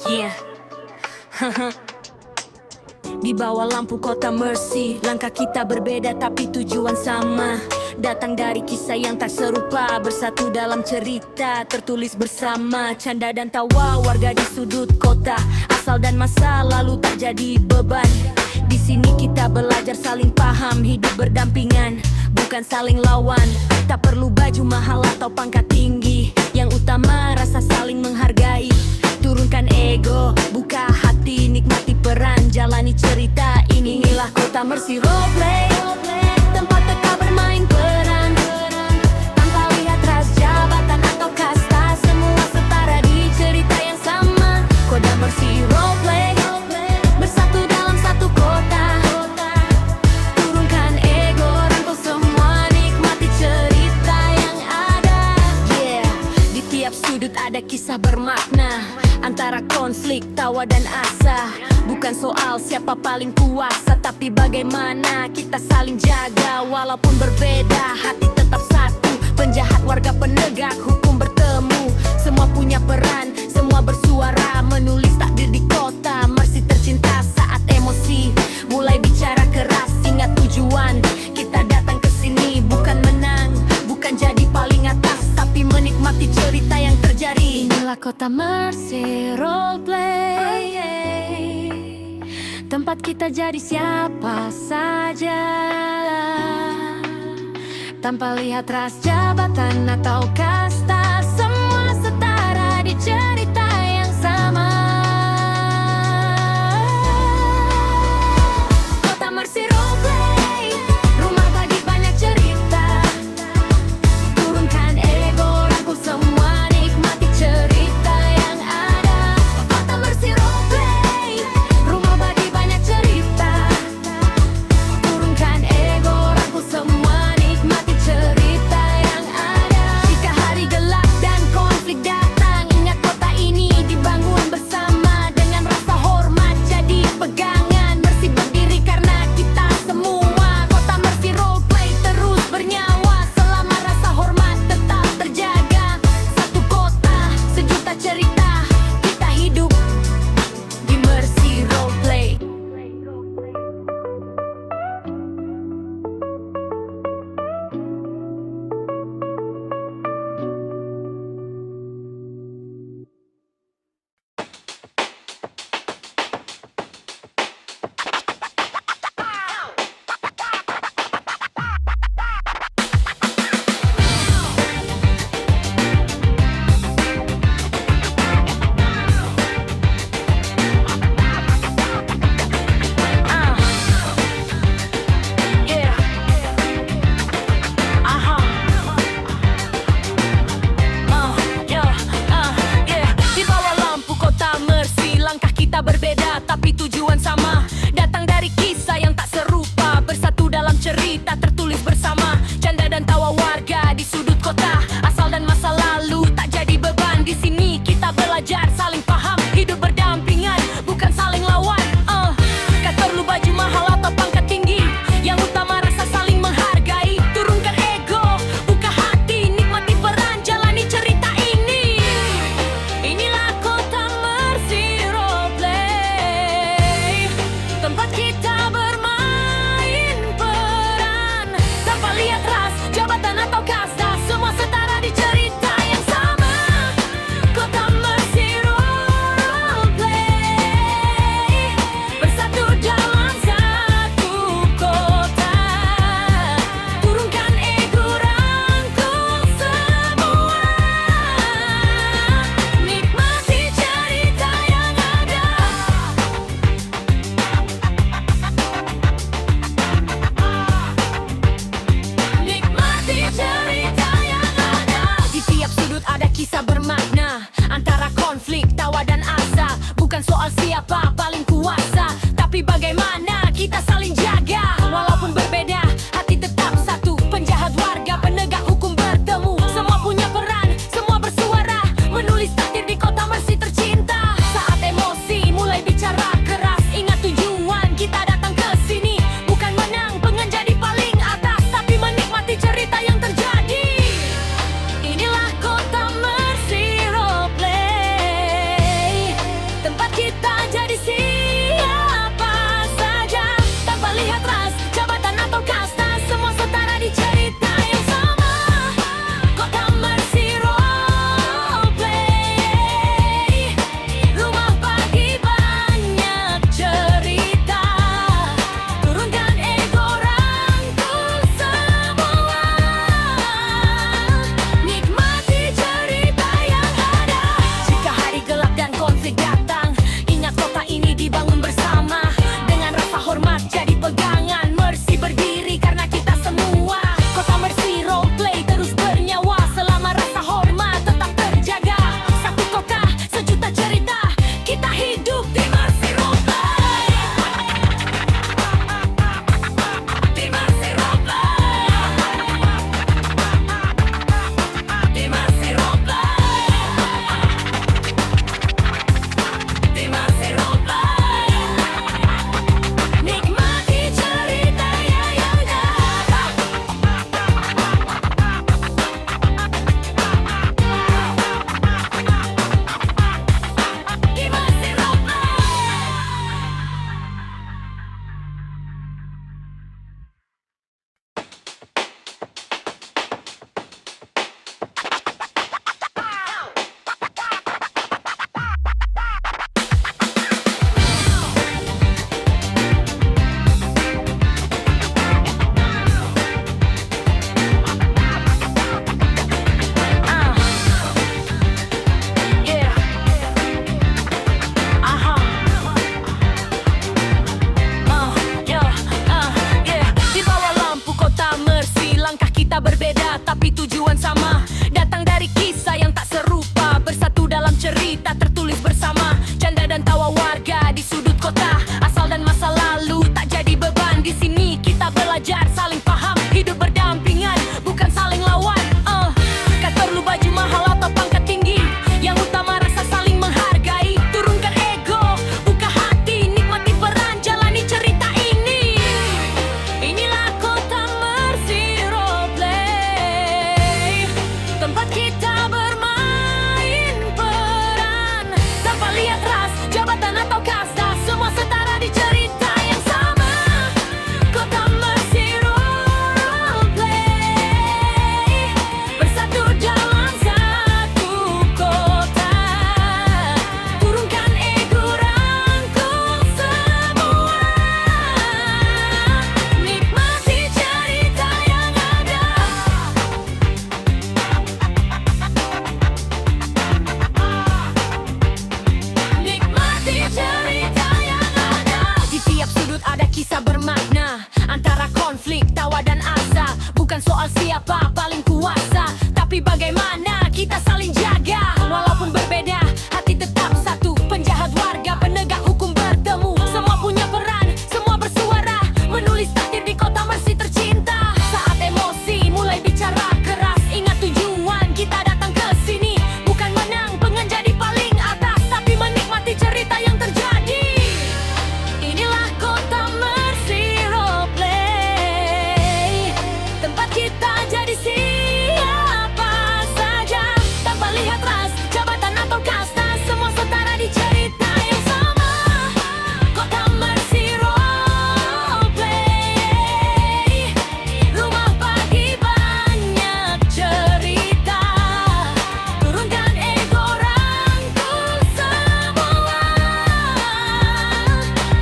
Yeah. Di bawah lampu kota Mercy, langkah kita berbeda tapi tujuan sama. Datang dari kisah yang tak serupa, bersatu dalam cerita tertulis bersama. Canda dan tawa warga di sudut kota, asal dan masa lalu tak jadi beban. Di sini kita belajar saling paham, hidup berdampingan, bukan saling lawan. Tak perlu baju mahal atau pangkat tinggi, yang utama rasa saling menghargai. Turunkan ego, buka hati, nikmati peran, jalani cerita ini. Inilah kota Mercy Roleplay, tempat teka bermain peran, tanpa lihat ras, jabatan atau kasta. Semua setara di cerita yang sama. Kota Mercy Roleplay, bersatu dalam satu kota. Turunkan ego, rangkul semua, nikmati cerita yang ada. Yeah, di tiap sudut ada kisah bermakna, antara konflik, tawa dan asa. Bukan soal siapa paling kuasa, tapi bagaimana kita saling jaga. Walaupun berbeda, hati tetap satu. Penjahat, warga, penegak hukum bertemu. Semua punya peran, semua bersuara, menulis takdir di kota Mercy tercinta. Saat emosi mulai bicara keras, ingat tujuan. Kita datang ke sini bukan menang, bukan jadi paling atas, tapi menikmati cerita yang terjadi. Inilah kota Mercy Roleplay, tempat kita jadi siapa saja, tanpa lihat ras, jabatan atau kasta. Semua setara di cerita yang sama. Kota Mercy Roleplay, rumah bagi banyak cerita. Turunkan ego, rangkul semua, nikmati cerita yang ada. Kota Mercy Roleplay, rumah bagi banyak cerita. Turunkan ego, rangkul semua, nikmati cerita yang ada. Jika hari gelap soal siapa paling kuasa, tapi bagaimana kita saling jaga. Walaupun berbeda, hati tetap satu. Penjahat warga, penegak hukum bertemu. Semua punya peran, semua bersuara, menulis takdir di kota Mercy tercinta. Saat emosi mulai bicara keras, ingat tujuan kita datang ke sini. Bukan menang pengen jadi paling atas, tapi menikmati cerita yang terjadi. Inilah kota Mercy Roleplay, tempat kita jadi siapa saja, tanpa lihat ras, jabatan atau kasta. Semua setara di cerita yang sama. Kota Mercy Roleplay, rumah pagi banyak cerita. Turunkan ego, rangkul semua,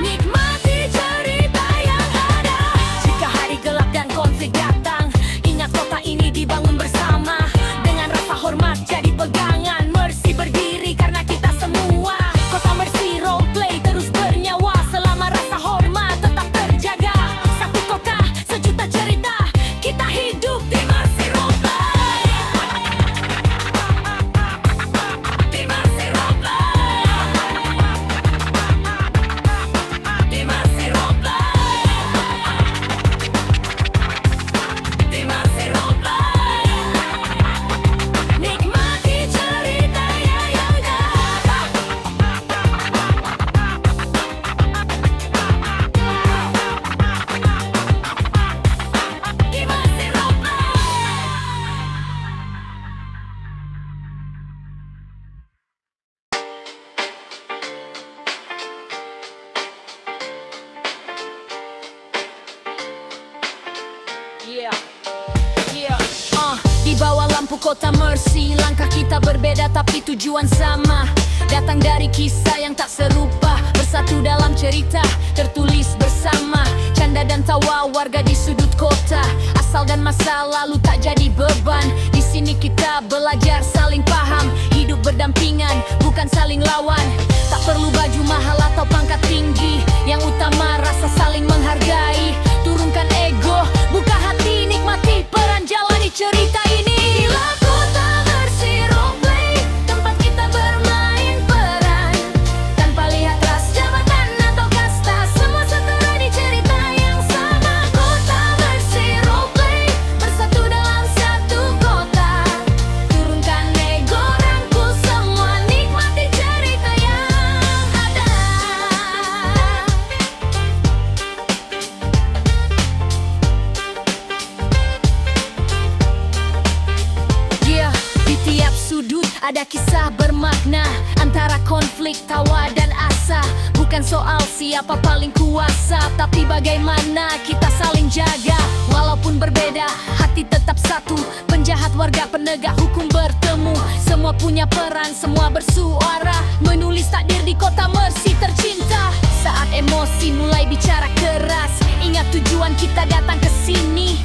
nikmati cerita yang ada. Jika hari gelap dan konflik datang, ingat kota ini dibangun bersama. Dengan rasa hormat jadi pegangan, Mercy berdiri karena kita semua. Kota Mercy Roleplay terus bernyawa selama rasa hormat tetap terjaga. Satu kota, sejuta cerita, kita hidup di Mercy Roleplay. Di Mercy Roleplay, di Mercy Roleplay, di Mercy Roleplay, nikmati cerita yang ada. Di Mercy Di bawah lampu kota Mercy, langkah kita berbeda tapi tujuan sama. Datang dari kisah yang tak serupa, bersatu dalam cerita tertulis bersama. Canda dan tawa warga di sudut kota, asal dan masa lalu tak jadi beban. Di sini kita belajar saling paham, hidup berdampingan bukan saling lawan. Tak perlu baju mahal atau pangkat tinggi, yang utama rasa saling menghargai. Turunkan ego, buka hati, nikmati peran, jalani cerita ini. Inilah kota Mercy Roleplay, tempat kita bermain peran, tanpa lihat ras, jabatan atau kasta. Semua setara di cerita yang sama. Kota Mercy Roleplay, bersatu dalam satu kota. Turunkan ego, rangkul semua, nikmati cerita yang ada. Di tiap sudut ada kisah bermakna, antara konflik, tawa dan asa. Bukan soal siapa paling kuasa, tapi bagaimana kita saling jaga. Walaupun berbeda, hati tetap satu. Penjahat warga, penegak hukum bertemu. Semua punya peran, semua bersuara, menulis takdir di kota Mercy tercinta. Saat emosi mulai bicara keras, ingat tujuan kita datang ke sini.